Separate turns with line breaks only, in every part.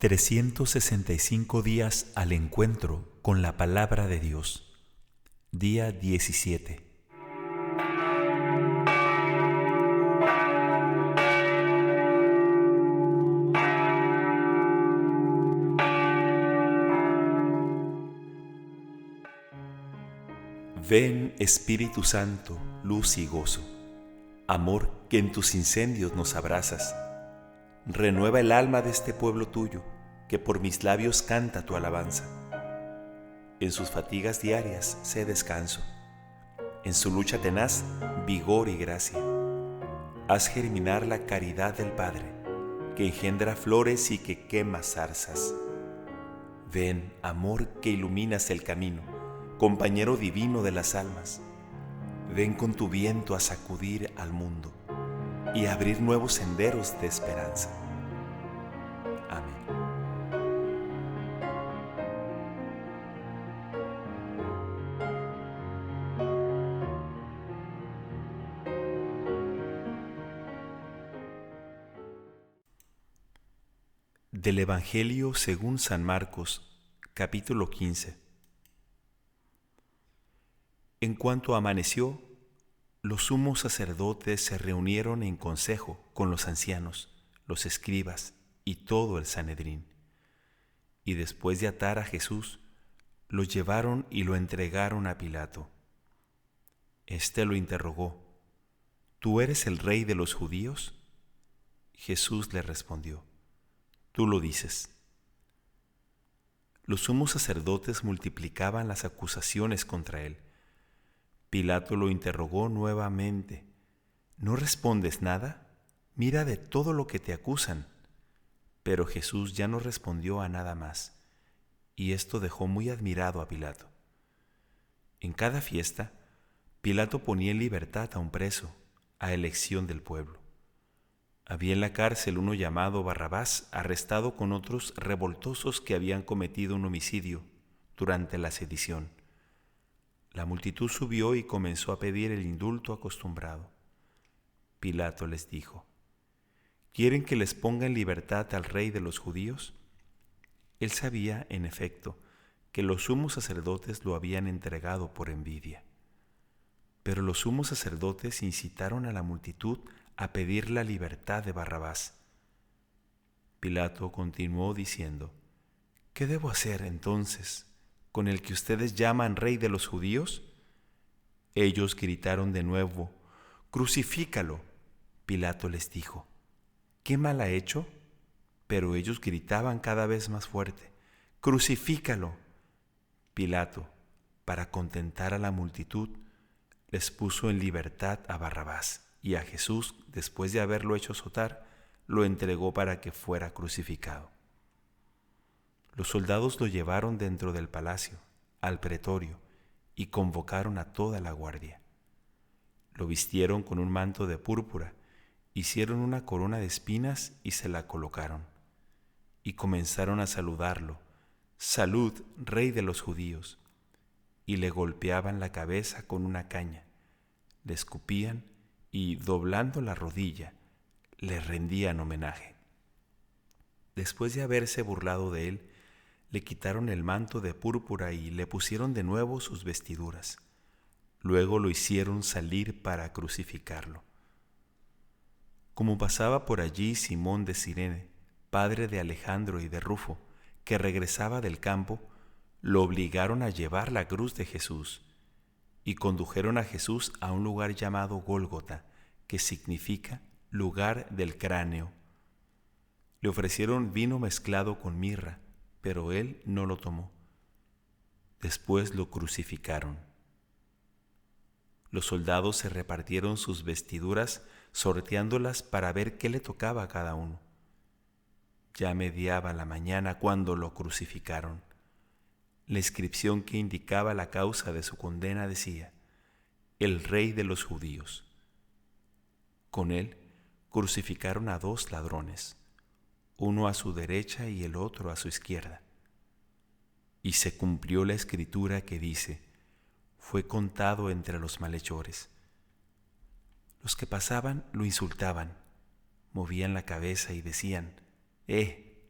365 días al encuentro con la palabra de Dios. Día 17. Ven, Espíritu Santo, luz y gozo, amor que en tus incendios nos abrazas. Renueva el alma de este pueblo tuyo, que por mis labios canta tu alabanza. En sus fatigas diarias sé descanso, en su lucha tenaz vigor y gracia. Haz germinar la caridad del Padre, que engendra flores y que quema zarzas. Ven, amor que iluminas el camino, compañero divino de las almas. Ven con tu viento a sacudir al mundo y a abrir nuevos senderos de esperanza. Amén. Del Evangelio según San Marcos, capítulo 15. En cuanto amaneció, los sumos sacerdotes se reunieron en consejo con los ancianos, los escribas y todo el Sanedrín. Y después de atar a Jesús, lo llevaron y lo entregaron a Pilato. Este lo interrogó: ¿Tú eres el rey de los judíos? Jesús le respondió: Tú lo dices. Los sumos sacerdotes multiplicaban las acusaciones contra él. Pilato lo interrogó nuevamente: ¿No respondes nada? Mira de todo lo que te acusan. Pero Jesús ya no respondió a nada más, y esto dejó muy admirado a Pilato. En cada fiesta, Pilato ponía en libertad a un preso, a elección del pueblo. Había en la cárcel uno llamado Barrabás, arrestado con otros revoltosos que habían cometido un homicidio durante la sedición. La multitud subió y comenzó a pedir el indulto acostumbrado. Pilato les dijo: ¿Quieren que les ponga en libertad al rey de los judíos? Él sabía, en efecto, que los sumos sacerdotes lo habían entregado por envidia. Pero los sumos sacerdotes incitaron a la multitud a pedir la libertad de Barrabás. Pilato continuó diciendo: ¿Qué debo hacer entonces con el que ustedes llaman rey de los judíos? Ellos gritaron de nuevo: ¡Crucifícalo! Pilato les dijo: ¿Qué mal ha hecho? Pero ellos gritaban cada vez más fuerte: ¡Crucifícalo! Pilato, para contentar a la multitud, les puso en libertad a Barrabás, y a Jesús, después de haberlo hecho azotar, lo entregó para que fuera crucificado. Los soldados lo llevaron dentro del palacio, al pretorio, y convocaron a toda la guardia. Lo vistieron con un manto de púrpura, hicieron una corona de espinas y se la colocaron. Y comenzaron a saludarlo: «Salud, rey de los judíos». Y le golpeaban la cabeza con una caña, le escupían y, doblando la rodilla, le rendían homenaje. Después de haberse burlado de él, le quitaron el manto de púrpura y le pusieron de nuevo sus vestiduras. Luego lo hicieron salir para crucificarlo. Como pasaba por allí Simón de Cirene, padre de Alejandro y de Rufo, que regresaba del campo, lo obligaron a llevar la cruz de Jesús, y condujeron a Jesús a un lugar llamado Gólgota, que significa lugar del cráneo. Le ofrecieron vino mezclado con mirra, pero él no lo tomó. Después lo crucificaron. Los soldados se repartieron sus vestiduras, sorteándolas para ver qué le tocaba a cada uno. Ya mediaba la mañana cuando lo crucificaron. La inscripción que indicaba la causa de su condena decía: «El Rey de los Judíos». Con él crucificaron a 2 ladrones, uno a su derecha y el otro a su izquierda. Y se cumplió la escritura que dice: «Fue contado entre los malhechores». Los que pasaban lo insultaban, movían la cabeza y decían: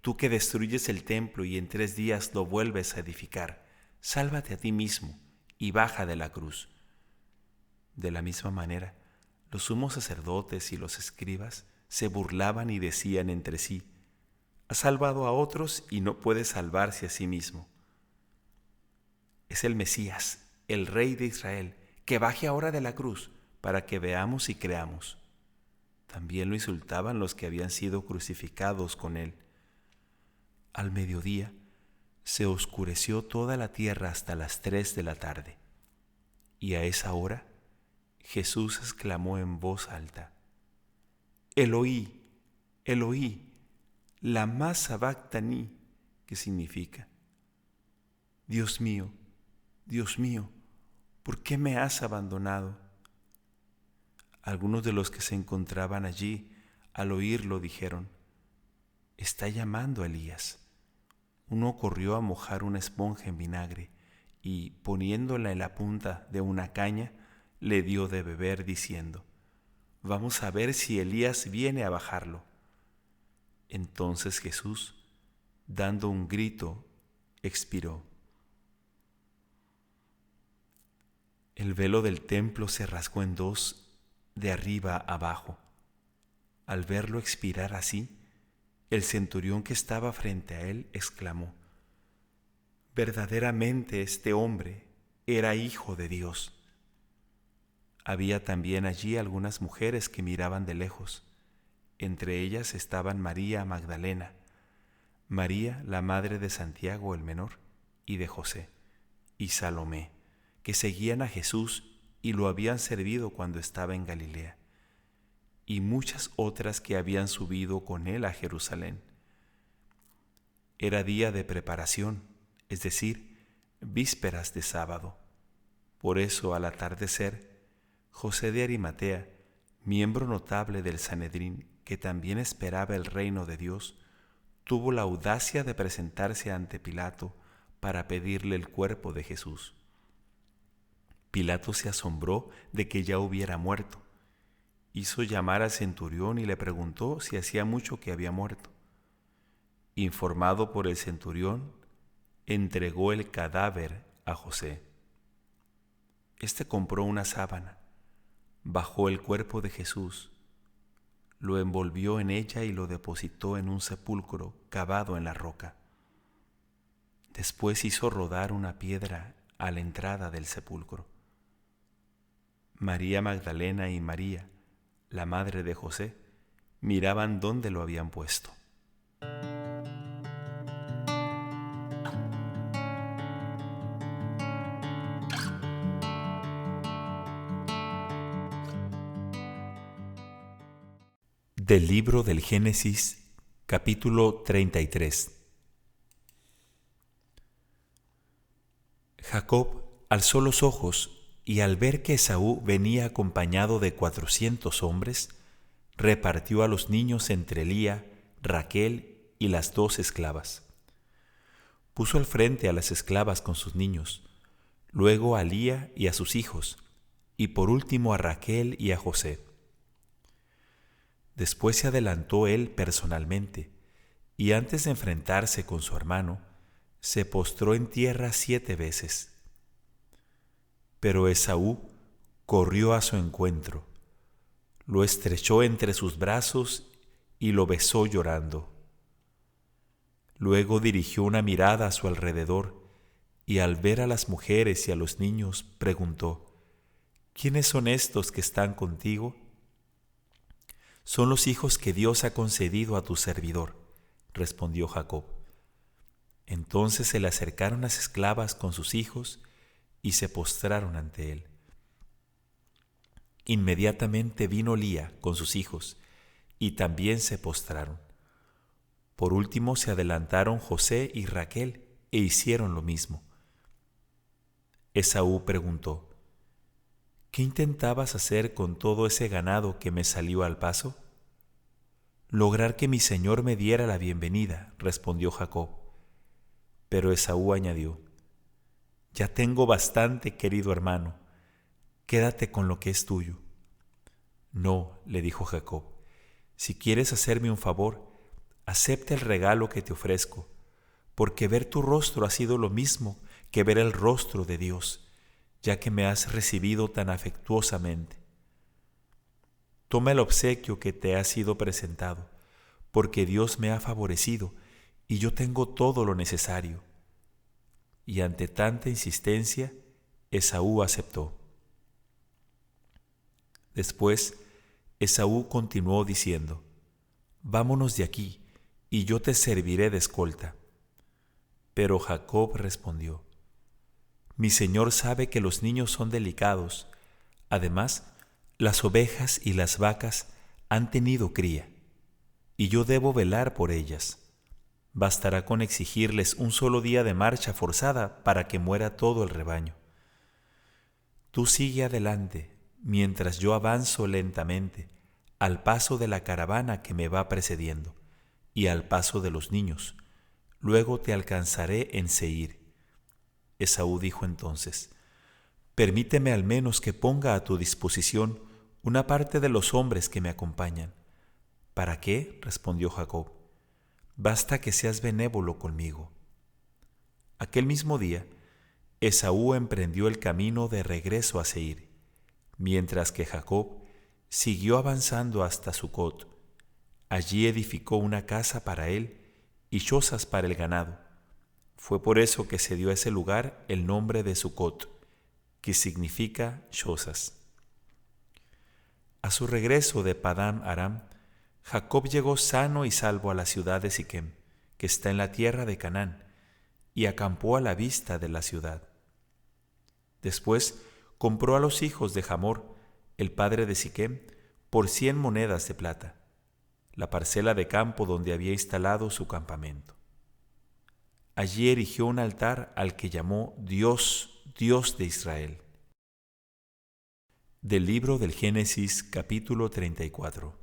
tú que destruyes el templo y en 3 días lo vuelves a edificar, sálvate a ti mismo y baja de la cruz. De la misma manera, los sumos sacerdotes y los escribas se burlaban y decían entre sí: ha salvado a otros y no puede salvarse a sí mismo. Es el Mesías, el Rey de Israel, que baje ahora de la cruz para que veamos y creamos. También lo insultaban los que habían sido crucificados con él. Al mediodía se oscureció toda la tierra hasta las 3 de la tarde, y a esa hora Jesús exclamó en voz alta: Eloí, Eloí, lama sabactani, que significa: Dios mío, ¿por qué me has abandonado? Algunos de los que se encontraban allí, al oírlo, dijeron: está llamando a Elías. Uno corrió a mojar una esponja en vinagre y, poniéndola en la punta de una caña, le dio de beber, diciendo: vamos a ver si Elías viene a bajarlo. Entonces Jesús, dando un grito, expiró. El velo del templo se rasgó en dos, de arriba abajo. Al verlo expirar así, el centurión que estaba frente a él exclamó: verdaderamente este hombre era hijo de Dios. Había también allí algunas mujeres que miraban de lejos. Entre ellas estaban María Magdalena, María, la madre de Santiago el menor y de José, y Salomé, que seguían a Jesús y lo habían servido cuando estaba en Galilea, y muchas otras que habían subido con él a Jerusalén. Era día de preparación, es decir, vísperas de sábado. Por eso, al atardecer, José de Arimatea, miembro notable del Sanedrín, que también esperaba el reino de Dios, tuvo la audacia de presentarse ante Pilato para pedirle el cuerpo de Jesús. Pilato se asombró de que ya hubiera muerto. Hizo llamar al centurión y le preguntó si hacía mucho que había muerto. Informado por el centurión, entregó el cadáver a José. Este compró una sábana, bajó el cuerpo de Jesús, lo envolvió en ella y lo depositó en un sepulcro cavado en la roca. Después hizo rodar una piedra a la entrada del sepulcro. María Magdalena y María, la madre de José, miraban dónde lo habían puesto. Del libro del Génesis, capítulo 33. Jacob alzó los ojos y al ver que Esaú venía acompañado de 400 hombres, repartió a los niños entre Lía, Raquel y las 2 esclavas. Puso al frente a las esclavas con sus niños, luego a Lía y a sus hijos, y por último a Raquel y a José. Después se adelantó él personalmente, y antes de enfrentarse con su hermano, se postró en tierra 7 veces. Pero Esaú corrió a su encuentro, lo estrechó entre sus brazos y lo besó llorando. Luego dirigió una mirada a su alrededor y al ver a las mujeres y a los niños preguntó: ¿quiénes son estos que están contigo? Son los hijos que Dios ha concedido a tu servidor, respondió Jacob. Entonces se le acercaron las esclavas con sus hijos y se postraron ante él. Inmediatamente vino Lía con sus hijos y también se postraron. Por último se adelantaron José y Raquel e hicieron lo mismo. Esaú preguntó: ¿qué intentabas hacer con todo ese ganado que me salió al paso? Lograr que mi señor me diera la bienvenida, respondió Jacob. Pero Esaú añadió: ya tengo bastante, querido hermano, quédate con lo que es tuyo. No, le dijo Jacob, si quieres hacerme un favor, acepta el regalo que te ofrezco, porque ver tu rostro ha sido lo mismo que ver el rostro de Dios, ya que me has recibido tan afectuosamente. Toma el obsequio que te ha sido presentado, porque Dios me ha favorecido y yo tengo todo lo necesario. Y ante tanta insistencia, Esaú aceptó. Después, Esaú continuó diciendo: «Vámonos de aquí, y yo te serviré de escolta». Pero Jacob respondió: «Mi señor sabe que los niños son delicados. Además, las ovejas y las vacas han tenido cría, y yo debo velar por ellas. Bastará con exigirles un solo día de marcha forzada para que muera todo el rebaño. Tú sigue adelante, mientras yo avanzo lentamente, al paso de la caravana que me va precediendo, y al paso de los niños. Luego te alcanzaré en Seir». Esaú dijo entonces: «Permíteme al menos que ponga a tu disposición una parte de los hombres que me acompañan». «¿Para qué?», respondió Jacob. «Basta que seas benévolo conmigo». Aquel mismo día, Esaú emprendió el camino de regreso a Seir, mientras que Jacob siguió avanzando hasta Sucot. Allí edificó una casa para él y chozas para el ganado. Fue por eso que se dio a ese lugar el nombre de Sucot, que significa chozas. A su regreso de Padán Aram, Jacob llegó sano y salvo a la ciudad de Siquem, que está en la tierra de Canaán, y acampó a la vista de la ciudad. Después compró a los hijos de Hamor, el padre de Siquem, por 100 monedas de plata, la parcela de campo donde había instalado su campamento. Allí erigió un altar al que llamó Dios, Dios de Israel. Del libro del Génesis, capítulo 34.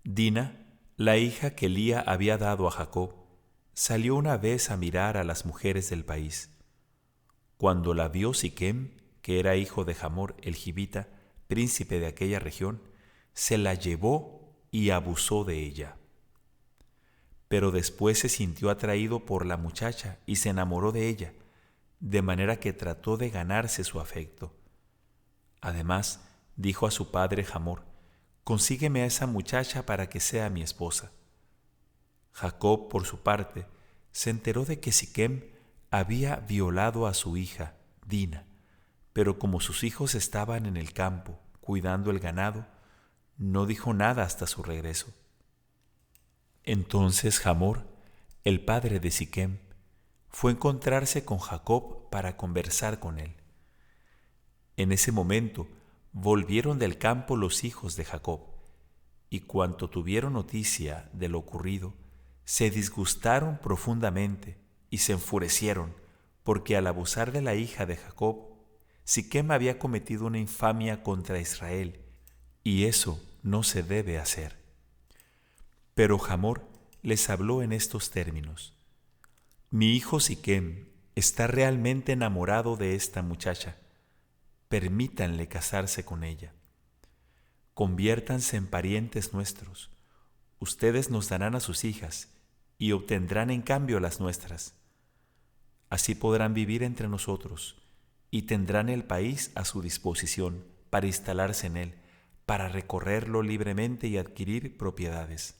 Dina, la hija que Lía había dado a Jacob, salió una vez a mirar a las mujeres del país. Cuando la vio Siquem, que era hijo de Hamor el Jibita, príncipe de aquella región, se la llevó y abusó de ella. Pero después se sintió atraído por la muchacha y se enamoró de ella, de manera que trató de ganarse su afecto. Además, dijo a su padre Hamor: «Consígueme a esa muchacha para que sea mi esposa». Jacob, por su parte, se enteró de que Siquem había violado a su hija, Dina, pero como sus hijos estaban en el campo cuidando el ganado, no dijo nada hasta su regreso. Entonces Hamor, el padre de Siquem, fue a encontrarse con Jacob para conversar con él. En ese momento volvieron del campo los hijos de Jacob, y cuando tuvieron noticia de lo ocurrido, se disgustaron profundamente y se enfurecieron, porque al abusar de la hija de Jacob, Siquem había cometido una infamia contra Israel, y eso no se debe hacer. Pero Hamor les habló en estos términos: «Mi hijo Siquem está realmente enamorado de esta muchacha. Permítanle casarse con ella. Conviértanse en parientes nuestros. Ustedes nos darán a sus hijas y obtendrán en cambio las nuestras. Así podrán vivir entre nosotros y tendrán el país a su disposición para instalarse en él, para recorrerlo libremente y adquirir propiedades».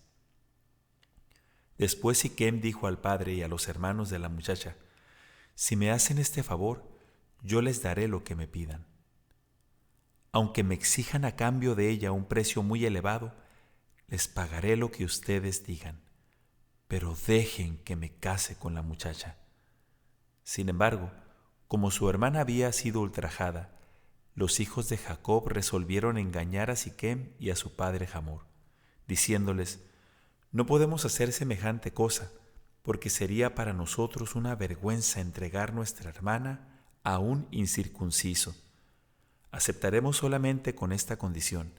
Después Siquem dijo al padre y a los hermanos de la muchacha: «Si me hacen este favor, yo les daré lo que me pidan. Aunque me exijan a cambio de ella un precio muy elevado, les pagaré lo que ustedes digan, pero dejen que me case con la muchacha». Sin embargo, como su hermana había sido ultrajada, los hijos de Jacob resolvieron engañar a Siquem y a su padre Hamor, diciéndoles: «No podemos hacer semejante cosa, porque sería para nosotros una vergüenza entregar nuestra hermana a un incircunciso. Aceptaremos solamente con esta condición,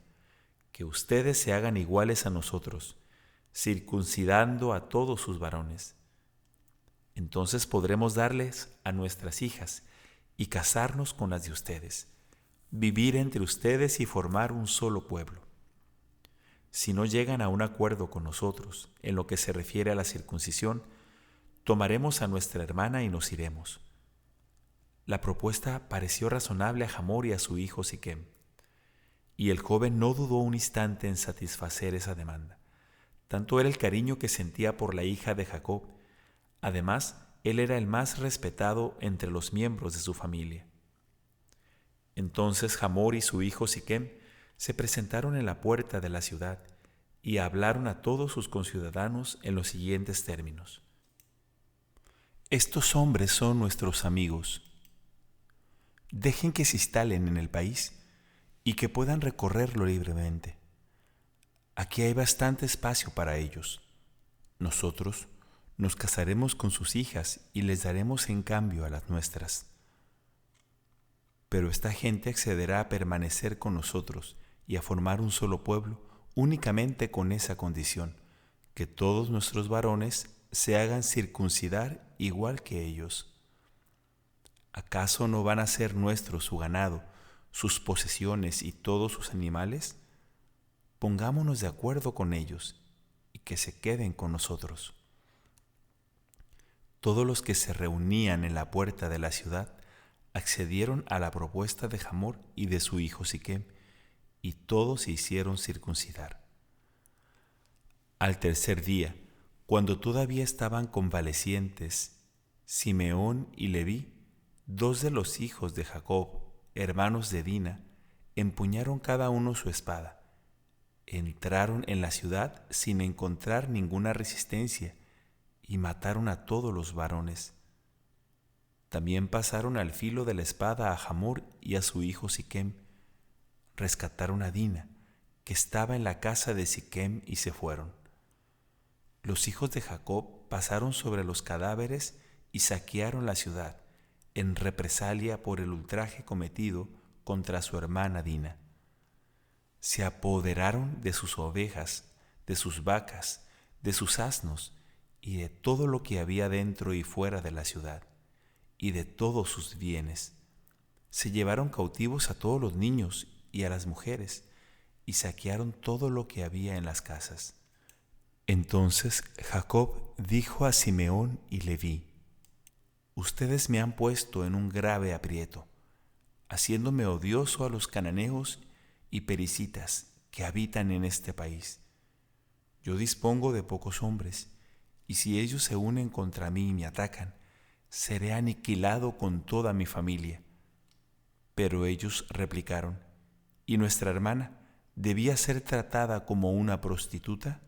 que ustedes se hagan iguales a nosotros, circuncidando a todos sus varones. Entonces podremos darles a nuestras hijas y casarnos con las de ustedes, vivir entre ustedes y formar un solo pueblo. Si no llegan a un acuerdo con nosotros en lo que se refiere a la circuncisión, tomaremos a nuestra hermana y nos iremos. La propuesta pareció razonable a Hamor y a su hijo Siquem, y el joven no dudó un instante en satisfacer esa demanda. Tanto era el cariño que sentía por la hija de Jacob. Además, él era el más respetado entre los miembros de su familia. Entonces Hamor y su hijo Siquem se presentaron en la puerta de la ciudad y hablaron a todos sus conciudadanos en los siguientes términos: estos hombres son nuestros amigos. Dejen que se instalen en el país y que puedan recorrerlo libremente. Aquí hay bastante espacio para ellos. Nosotros nos casaremos con sus hijas y les daremos en cambio a las nuestras. Pero esta gente accederá a permanecer con nosotros y a formar un solo pueblo únicamente con esa condición, que todos nuestros varones se hagan circuncidar igual que ellos. ¿Acaso no van a ser nuestros su ganado, sus posesiones y todos sus animales? Pongámonos de acuerdo con ellos y que se queden con nosotros. Todos los que se reunían en la puerta de la ciudad accedieron a la propuesta de Hamor y de su hijo Siquem, y todos se hicieron circuncidar. Al tercer día, cuando todavía estaban convalecientes, Simeón y Leví, dos de los hijos de Jacob, hermanos de Dina, empuñaron cada uno su espada. Entraron en la ciudad sin encontrar ninguna resistencia y mataron a todos los varones. También pasaron al filo de la espada a Hamor y a su hijo Siquem. Rescataron a Dina, que estaba en la casa de Siquem, y se fueron. Los hijos de Jacob pasaron sobre los cadáveres y saquearon la ciudad, en represalia por el ultraje cometido contra su hermana Dina. Se apoderaron de sus ovejas, de sus vacas, de sus asnos y de todo lo que había dentro y fuera de la ciudad, y de todos sus bienes. Se llevaron cautivos a todos los niños y a las mujeres, y saquearon todo lo que había en las casas. Entonces Jacob dijo a Simeón y Leví: ustedes me han puesto en un grave aprieto, haciéndome odioso a los cananeos y pericitas que habitan en este país. Yo dispongo de pocos hombres, y si ellos se unen contra mí y me atacan, seré aniquilado con toda mi familia. Pero ellos replicaron: ¿y nuestra hermana debía ser tratada como una prostituta?